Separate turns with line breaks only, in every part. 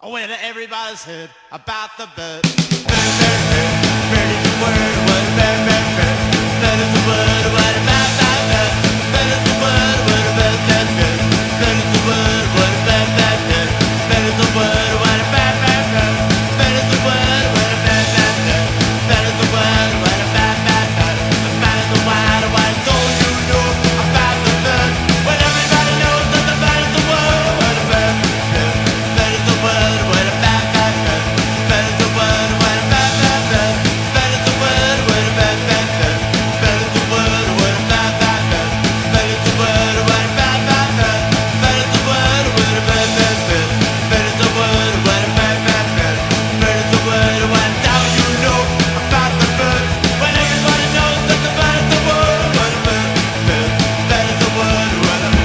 When everybody's heard about the bird. Bird, bird, bird, bird is the word, what a bird, bird, bird. Bird is the word, what a bird, bird, bird. Bird is the word, what a bird, bird, bird. Bird is the word, what a bird, bird, bird. Bird is the word, what a bird, bird, bird. Bird is the word, what a bird, bird, bird. Bird is the word, what a bird, bird, bird. The bird is the word, what don't you know about the bird? When everybody knows that the bird is the word, what a bird, bird. Bird is the word, what a bird, bird, bird. Bird is the word, what a bird, bird, bird. Bird is the word, what a bird, bird, bird. Bird is the word, what a bird, bird, bird. Bird is the word, what a bird, bird, bird. Bird is the word, what a bird, bird, bird. Bird is the word, what a bird, bird, bird. Bird is the word, what don't you know about the bird? When everybody knows that the bird is the word, what a bird, bird. Bird is the word, what a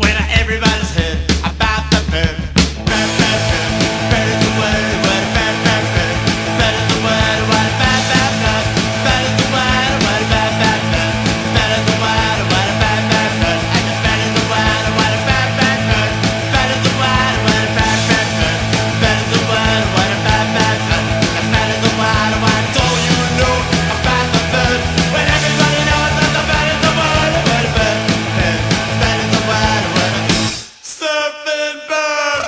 when everybody's heard about the bird. Bird, bird, bird. Bird is the word, what a bird, bird, bird. Bird is the word, what a bird, bird, bird. Bird is the word, what a bird, bird, bird. Bird is the word, what a bird, bird, bird. And the bird is the word, what a bird, bird, bird. Bird is the word, what a bird, bird, bird. Bird is the word, what a bird, bird, bird. The bird is the word, what don't you know about the bird? When everybody knows that the bird is the word, what a bird, bird. Bird is the word, what a Surfin Bird.